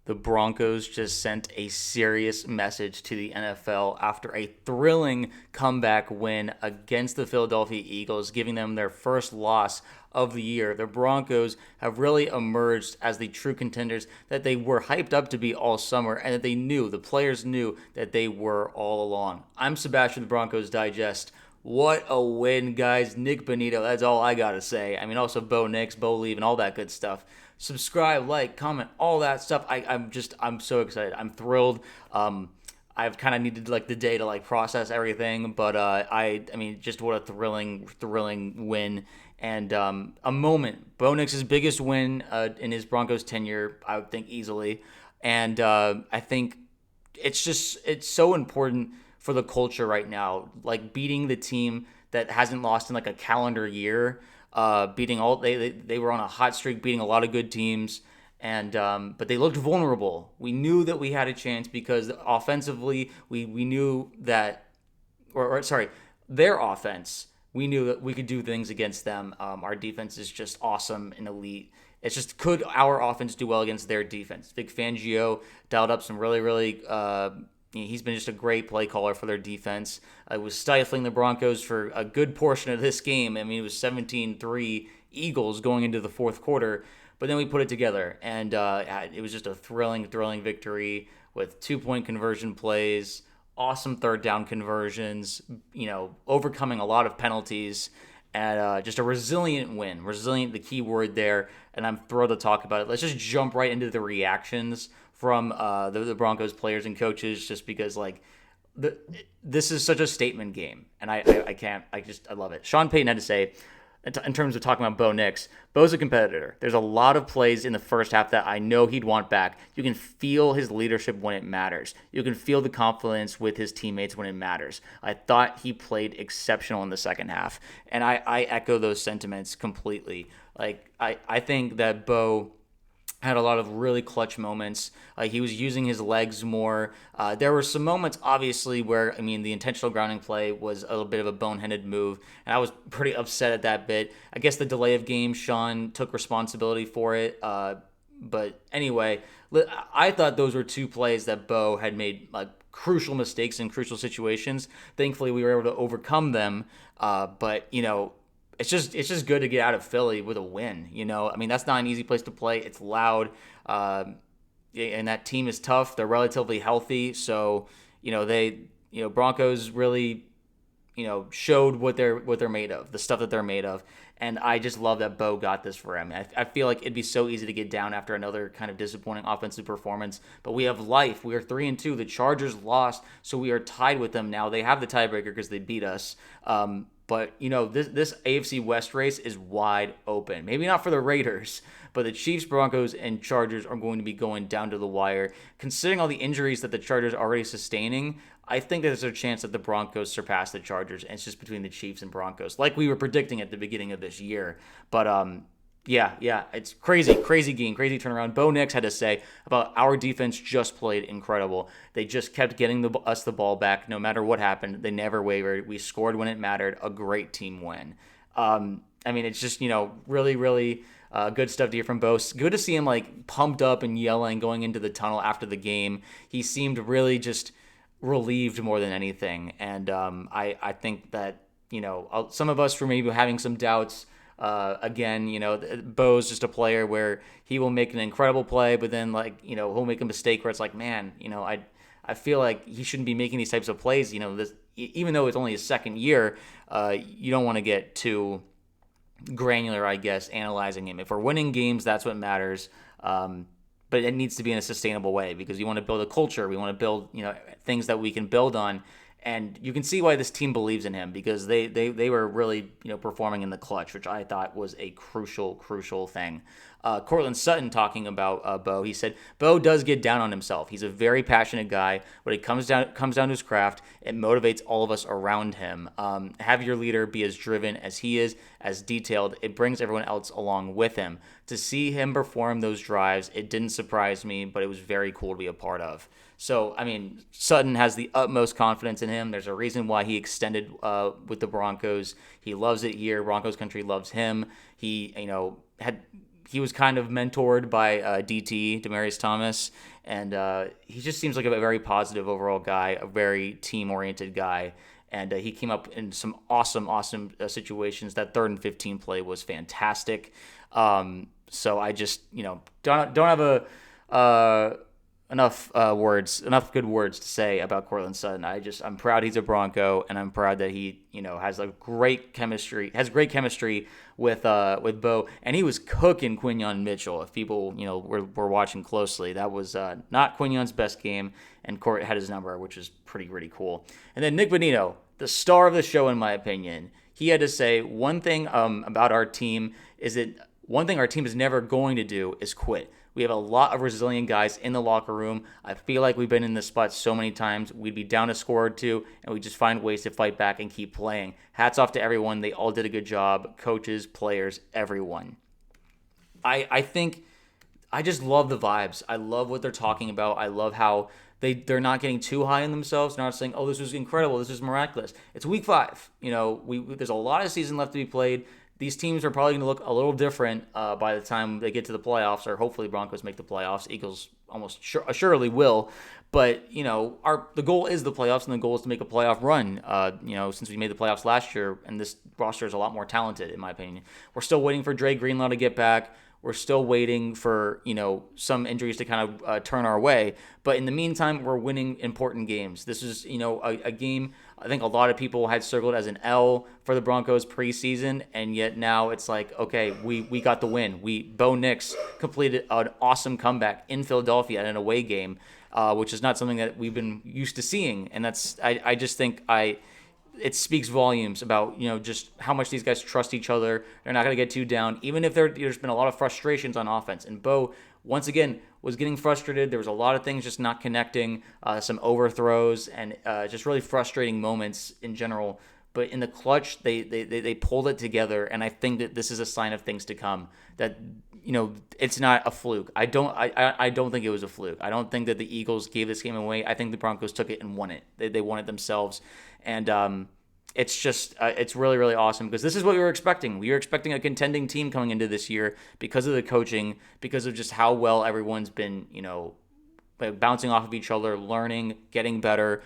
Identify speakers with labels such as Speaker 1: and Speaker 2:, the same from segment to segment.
Speaker 1: The Broncos just sent a serious message to the NFL after a thrilling comeback win against the Philadelphia Eagles, giving them their first loss of the year. The Broncos have really emerged as the true contenders that they were hyped up to be all summer, and that the players knew that they were all along. I'm Sebastian, the Broncos Digest. What a win, guys. Nick Bonito, that's all I got to say. I mean, also Bo Nix, Bo Leave, and all that good stuff. Subscribe, like, comment, all that stuff. I'm so excited. I'm thrilled. I've kind of needed like the day to like process everything, but I mean, just what a thrilling win and a moment. Bo Nix's biggest win in his Broncos tenure, I would think easily, and I think it's so important for the culture right now, like beating the team that hasn't lost in like a calendar year, beating all they were on a hot streak, beating a lot of good teams, and but they looked vulnerable. We knew that we had a chance because offensively we knew that, or sorry, their offense, we knew that we could do things against them. Our defense is just awesome and elite. It's just, could our offense do well against their defense? Vic Fangio dialed up some really he's been just a great play caller for their defense. It was stifling the Broncos for a good portion of this game. I mean, it was 17-3 Eagles going into the fourth quarter, but then we put it together, and it was just a thrilling victory with 2-point conversion plays, awesome third down conversions, overcoming a lot of penalties, and just a resilient win. Resilient, the key word there, and I'm thrilled to talk about it. Let's just jump right into the reactions from the Broncos players and coaches, just because this is such a statement game, and I love it. Sean Payton had to say, in terms of talking about Bo Nix, Bo's a competitor. There's a lot of plays in the first half that I know he'd want back. You can feel his leadership when it matters. You can feel the confidence with his teammates when it matters. I thought he played exceptional in the second half, and I echo those sentiments completely. Like, I think that Bo had a lot of really clutch moments. He was using his legs more. There were some moments, obviously, where, I mean, the intentional grounding play was a little bit of a boneheaded move, and I was pretty upset at that bit. I guess the delay of game, Sean took responsibility for it. But anyway, I thought those were two plays that Bo had made like crucial mistakes in crucial situations. Thankfully, we were able to overcome them. But it's just good to get out of Philly with a win. I mean, that's not an easy place to play. It's loud, and that team is tough. They're relatively healthy, so Broncos really showed what they're made of, the stuff that they're made of. And I just love that Bo got this for him. I feel like it'd be so easy to get down after another kind of disappointing offensive performance, but we have life. We are 3-2. The Chargers lost, so we are tied with them now. They have the tiebreaker because they beat us. But this AFC West race is wide open. Maybe not for the Raiders, but the Chiefs, Broncos, and Chargers are going to be going down to the wire. Considering all the injuries that the Chargers are already sustaining, I think there's a chance that the Broncos surpass the Chargers, and it's just between the Chiefs and Broncos, like we were predicting at the beginning of this year. But yeah, it's crazy game, crazy turnaround. Bo Nix had to say about our defense just played incredible. They just kept getting us the ball back no matter what happened. They never wavered. We scored when it mattered. A great team win. I mean, it's just, really good stuff to hear from Bo. Good to see him like pumped up and yelling going into the tunnel after the game. He seemed really just relieved more than anything. And I think that, some of us were maybe having some doubts. Again, Bo's just a player where he will make an incredible play, but then he'll make a mistake where it's like, man, I feel like he shouldn't be making these types of plays. This, even though it's only his second year, you don't want to get too granular, I guess, analyzing him. If we're winning games, that's what matters. But it needs to be in a sustainable way because you want to build a culture. We want to build, things that we can build on. And you can see why this team believes in him because they were really performing in the clutch, which I thought was a crucial thing. Courtland Sutton talking about Bo, he said Bo does get down on himself. He's a very passionate guy. When it comes down to his craft, it motivates all of us around him. Have your leader be as driven as he is, as detailed. It brings everyone else along with him. To see him perform those drives, it didn't surprise me, but it was very cool to be a part of. So, I mean, Sutton has the utmost confidence in him. There's a reason why he extended with the Broncos. He loves it here. Broncos country loves him. He, had he was kind of mentored by DT, Demaryius Thomas, and he just seems like a very positive overall guy, a very team-oriented guy. And he came up in some awesome situations. That 3rd and 15 play was fantastic. So I just, don't have enough good words to say about Courtland Sutton. I'm proud he's a Bronco, and I'm proud that he, has great chemistry with Bo, and he was cooking Quinyon Mitchell. If people, were watching closely, that was not Quinyon's best game, and Court had his number, which is pretty cool. And then Nick Bonino, the star of the show, in my opinion, he had to say one thing about our team is that one thing our team is never going to do is quit. We have a lot of resilient guys in the locker room. I feel like we've been in this spot so many times. We'd be down a score or two, and we just find ways to fight back and keep playing. Hats off to everyone. They all did a good job. Coaches, players, everyone. I think I just love the vibes. I love what they're talking about. I love how they're not getting too high on themselves. They're not saying, oh, this was incredible. This is miraculous. It's week 5. There's a lot of season left to be played. These teams are probably going to look a little different by the time they get to the playoffs, or hopefully Broncos make the playoffs. Eagles almost assuredly will. But, the goal is the playoffs, and the goal is to make a playoff run. Since we made the playoffs last year, and this roster is a lot more talented, in my opinion. We're still waiting for Dre Greenlaw to get back. We're still waiting for, some injuries to kind of turn our way. But in the meantime, we're winning important games. This is, a game I think a lot of people had circled as an L for the Broncos preseason, and yet now it's like, okay, we got the win. Bo Nix completed an awesome comeback in Philadelphia at an away game, which is not something that we've been used to seeing. And I just think it speaks volumes about, just how much these guys trust each other. They're not going to get too down, even if there's been a lot of frustrations on offense. And Bo, once again, was getting frustrated. There was a lot of things just not connecting, some overthrows, and just really frustrating moments in general. But in the clutch, they pulled it together, and I think that this is a sign of things to come. That it's not a fluke. I don't think it was a fluke. I don't think that the Eagles gave this game away. I think the Broncos took it and won it. They won it themselves, and it's just it's really awesome, because this is what we were expecting. We were expecting a contending team coming into this year because of the coaching, because of just how well everyone's been bouncing off of each other, learning, getting better.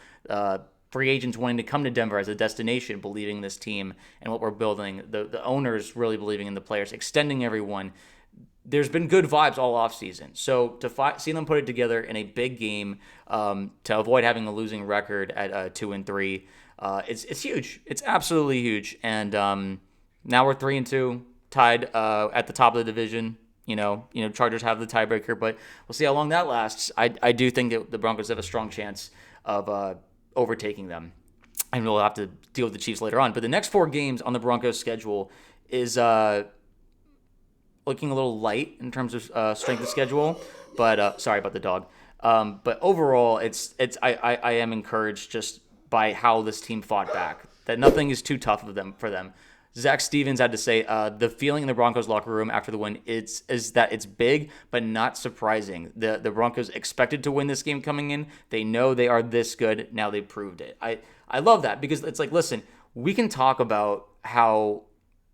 Speaker 1: Free agents wanting to come to Denver as a destination, believing in this team and what we're building. The owners really believing in the players, extending everyone. There's been good vibes all offseason. So to see them put it together in a big game, to avoid having a losing record at 2-3, it's huge. It's absolutely huge. And now we're 3-2, tied at the top of the division. Chargers have the tiebreaker, but we'll see how long that lasts. I do think that the Broncos have a strong chance of overtaking them, and we'll have to deal with the Chiefs later on. But the next 4 games on the Broncos schedule is looking a little light in terms of strength of schedule. But sorry about the dog. But overall, I am encouraged just by how this team fought back. That nothing is too tough for them. Zach Stevens had to say the feeling in the Broncos locker room after the win is that it's big but not surprising. The Broncos expected to win this game coming in. They know they are this good. Now they proved it. I love that, because it's like, listen, we can talk about how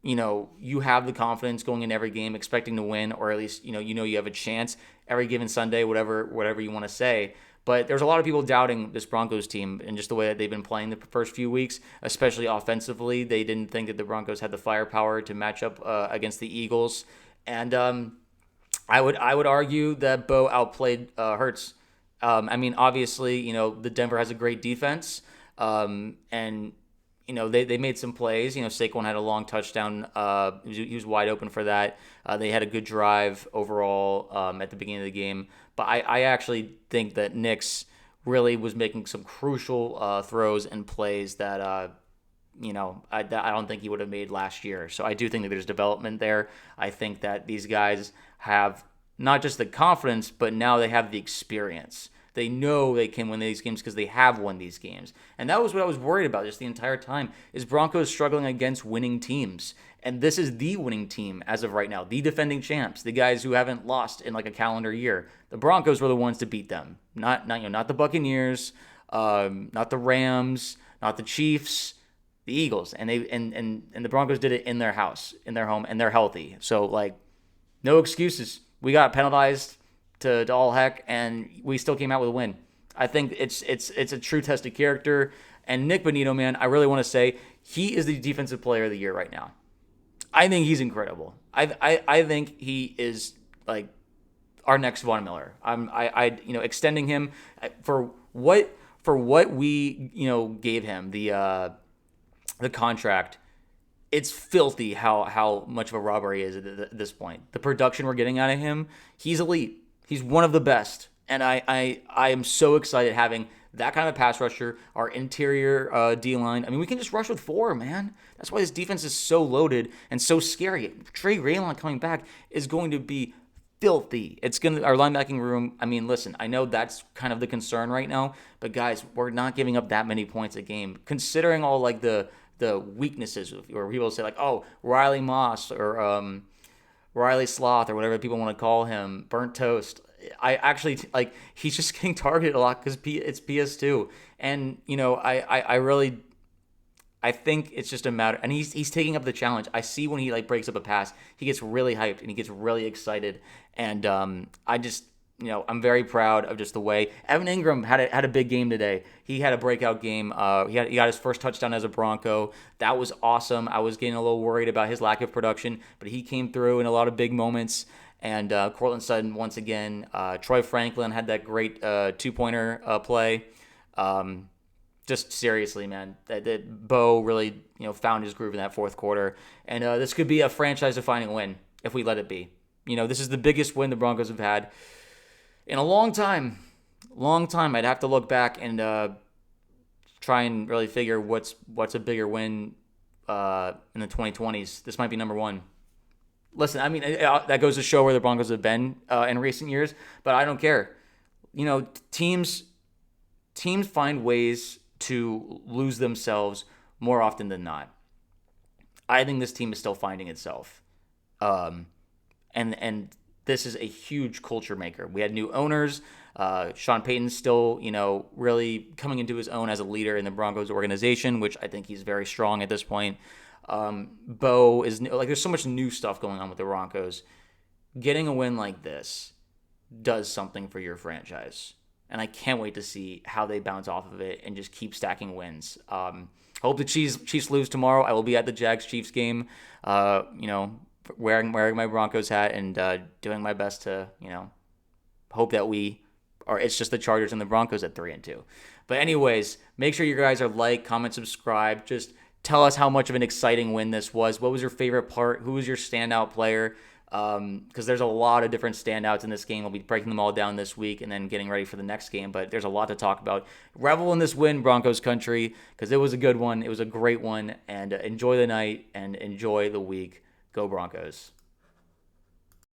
Speaker 1: you have the confidence going in every game expecting to win, or at least you have a chance every given Sunday, whatever you want to say. But there's a lot of people doubting this Broncos team and just the way that they've been playing the first few weeks, especially offensively. They didn't think that the Broncos had the firepower to match up against the Eagles. And I would argue that Bo outplayed Hurts. Obviously, the Denver has a great defense. And they made some plays. Saquon had a long touchdown. He was wide open for that. They had a good drive overall at the beginning of the game. But I actually think that Nix really was making some crucial throws and plays that, I don't think he would have made last year. So I do think that there's development there. I think that these guys have not just the confidence, but now they have the experience. They know they can win these games because they have won these games. And that was what I was worried about just the entire time, is Broncos struggling against winning teams. And this is the winning team as of right now, the defending champs, the guys who haven't lost in like a calendar year. The Broncos were the ones to beat them, not the Buccaneers, not the Rams, not the Chiefs, the Eagles. And the Broncos did it in their house, in their home, and they're healthy. So No excuses. We got penalized to all heck, and we still came out with a win. I think it's a true test of character. And Nick Bonito, man, I really want to say he is the defensive player of the year right now. I think he's incredible. I think he is like our next Von Miller. Extending him for what we gave him the contract. It's filthy how much of a robbery is at this point. The production we're getting out of him, he's elite. He's one of the best, and I am so excited having that kind of pass rusher, our interior D line. I mean, we can just rush with 4, man. That's why this defense is so loaded and so scary. Trey Raylon coming back is going to be filthy. Our linebacking room. I mean, listen, I know that's kind of the concern right now, but guys, we're not giving up that many points a game, considering all like the weaknesses, or people say like, oh, Riley Moss or Riley Sloth or whatever people want to call him, burnt toast. I actually like he's just getting targeted a lot because it's PS2, and I think it's just a matter, and he's taking up the challenge. I see when he like breaks up a pass, he gets really hyped and he gets really excited, and I'm very proud of just the way Evan Ingram had a big game today. He had a breakout game. He got his first touchdown as a Bronco. That was awesome. I was getting a little worried about his lack of production, but he came through in a lot of big moments. And Courtland Sutton once again. Troy Franklin had that great 2-pointer play. Just seriously, man, that Bo really found his groove in that fourth quarter, and this could be a franchise-defining win if we let it be. This is the biggest win the Broncos have had in a long time. I'd have to look back and try and really figure what's a bigger win in the 2020s. This might be number one. Listen, I mean, that goes to show where the Broncos have been in recent years, but I don't care. Teams find ways to lose themselves more often than not. I think this team is still finding itself. And this is a huge culture maker. We had new owners. Sean Payton's still, really coming into his own as a leader in the Broncos organization, which I think he's very strong at this point. Bo is like, there's so much new stuff going on with the Broncos. Getting a win like this does something for your franchise, and I can't wait to see how they bounce off of it and just keep stacking wins. Hope the Chiefs lose tomorrow. I will be at the Jags-Chiefs game, wearing my Broncos hat and doing my best to, hope that it's just the Chargers and the Broncos at 3-2. But anyways, make sure you guys are comment, subscribe. Just tell us how much of an exciting win this was. What was your favorite part? Who was your standout player? Because there's a lot of different standouts in this game. We'll be breaking them all down this week and then getting ready for the next game. But there's a lot to talk about. Revel in this win, Broncos country, because it was a good one. It was a great one. And enjoy the night and enjoy the week. Go Broncos.